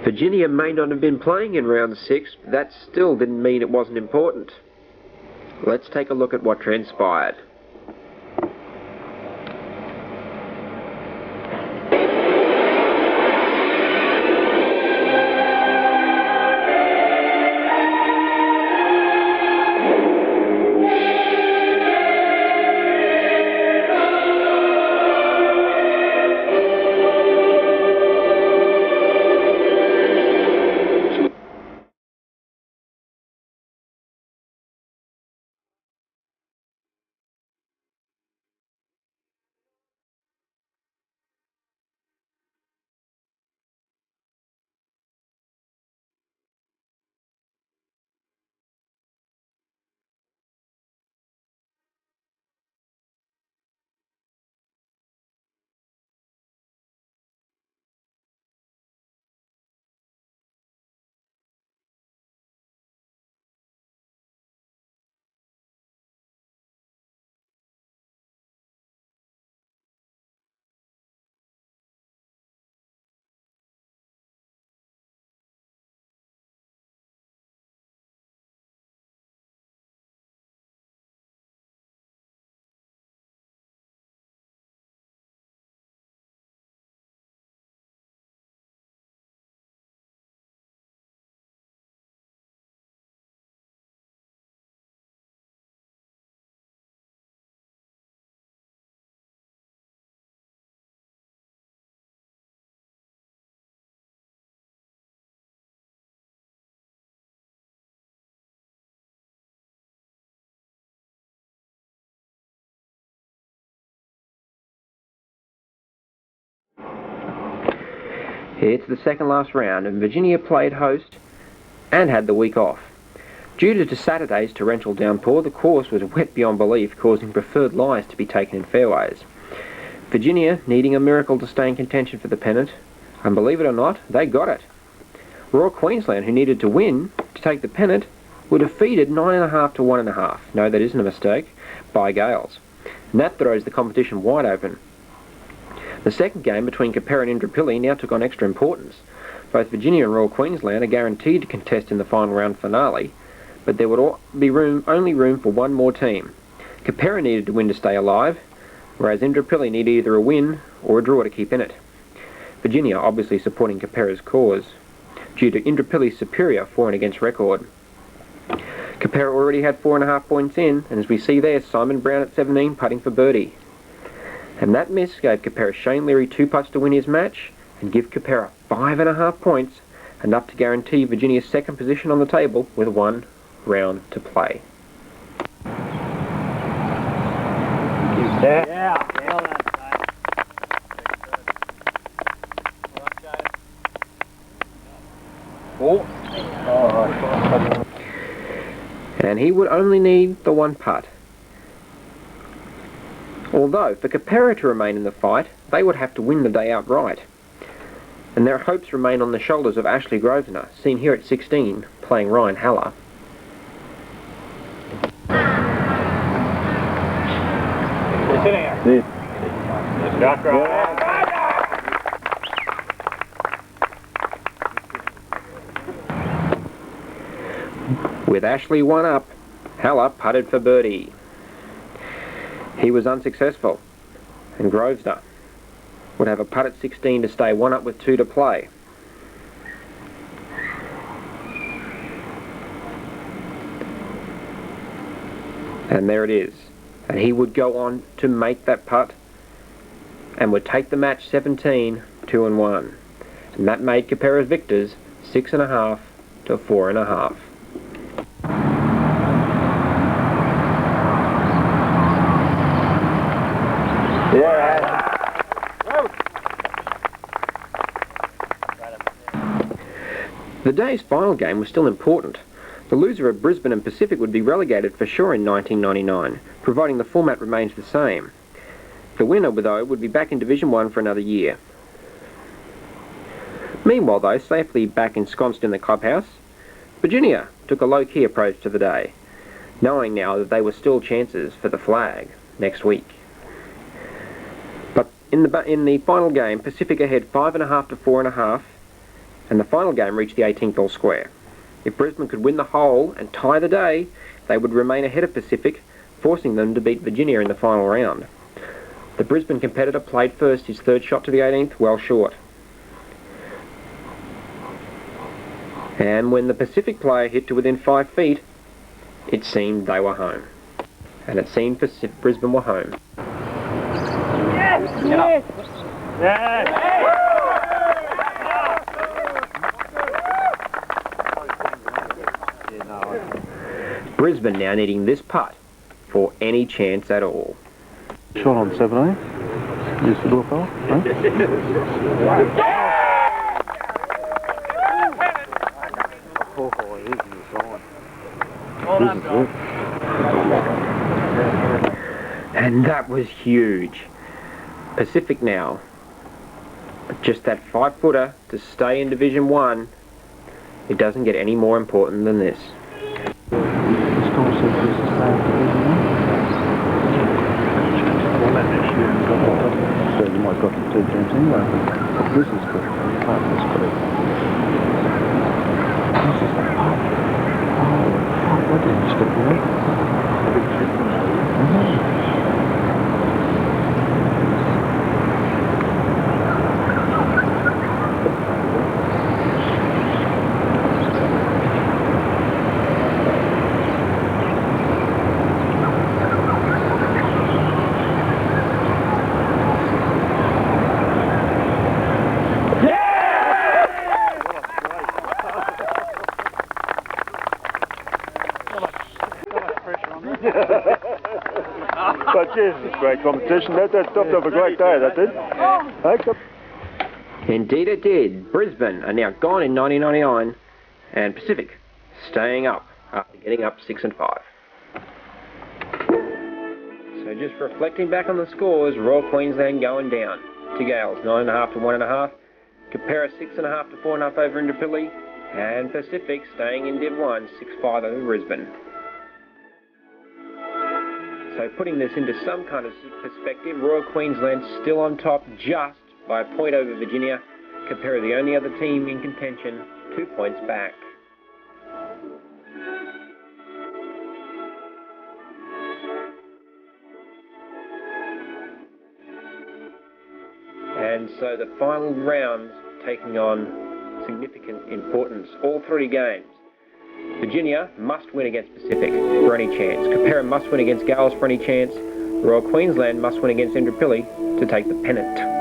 Virginia may not have been playing in round 6, but that still didn't mean it wasn't important. Let's take a look at what transpired. It's the second last round, and Virginia played host and had the week off. Due to Saturday's torrential downpour, the course was wet beyond belief, causing preferred lies to be taken in fairways. Virginia needing a miracle to stay in contention for the pennant, and believe it or not, they got it. Royal Queensland, who needed to win to take the pennant, were defeated 9.5 to 1.5. No, that isn't a mistake, by Gales. And that throws the competition wide open. The second game between Capera and Indooroopilly now took on extra importance. Both Virginia and Royal Queensland are guaranteed to contest in the final round finale, but there would be only room for one more team. Capera needed to win to stay alive, whereas Indooroopilly needed either a win or a draw to keep in it. Virginia obviously supporting Capera's cause, due to Indooroopilly's superior for and against record. Capera already had 4.5 points in, and as we see there, Simon Brown at 17 putting for birdie. And that miss gave Capera Shane Leary 2 putts to win his match and give Capera 5.5 points, enough to guarantee Virginia's second position on the table with 1 round to play. Yeah. And he would only need the 1 putt. Although, for Capera to remain in the fight, they would have to win the day outright. And their hopes remain on the shoulders of Ashley Grosvenor, seen here at 16, playing Ryan Haller. With Ashley 1 up, Haller putted for birdie. He was unsuccessful, and Grosvenor would have a putt at 16 to stay 1 up with 2 to play. And there it is. And he would go on to make that putt and would take the match 17, 2 and 1. And that made Capera's victors 6.5 to 4.5. The day's final game was still important. The loser of Brisbane and Pacific would be relegated for sure in 1999, providing the format remains the same. The winner, though, would be back in Division 1 for another year. Meanwhile, though, safely back ensconced in the clubhouse, Virginia took a low-key approach to the day, knowing now that they were still chances for the flag next week. But in the final game, Pacific ahead 5.5 to 4.5, and the final game reached the 18th all square. If Brisbane could win the hole and tie the day, they would remain ahead of Pacific, forcing them to beat Virginia in the final round. The Brisbane competitor played first, his third shot to the 18th, well short. And when the Pacific player hit to within 5 feet, it seemed they were home. And it seemed Brisbane were home. Yes! Yes! Yes! Brisbane now needing this putt for any chance at all. Shot on 17. Just the little fella, huh? And that was huge. Pacific now. Just that 5-footer to stay in Division 1. It doesn't get any more important than this. So you might got the 2 teams anyway. This is good. This is good. Oh, what did you stick with it? But Jesus, great competition. That stopped off a great day, that did. Indeed it did. Brisbane are now gone in 1999, and Pacific staying up after getting up 6 and 5. So just reflecting back on the scores, Royal Queensland going down. To Gales, 9.5 to 1.5. Capera 6.5 to 4.5 over Indooroopilly, and Pacific staying in Div 1, 6-5 over Brisbane. So putting this into some kind of perspective, Royal Queensland still on top just by a point over Virginia. Capera the only other team in contention, 2 points back. And so the final round taking on significant importance. All 3 games. Virginia must win against Pacific for any chance. Capera must win against Gales for any chance. Royal Queensland must win against Indooroopilly to take the pennant.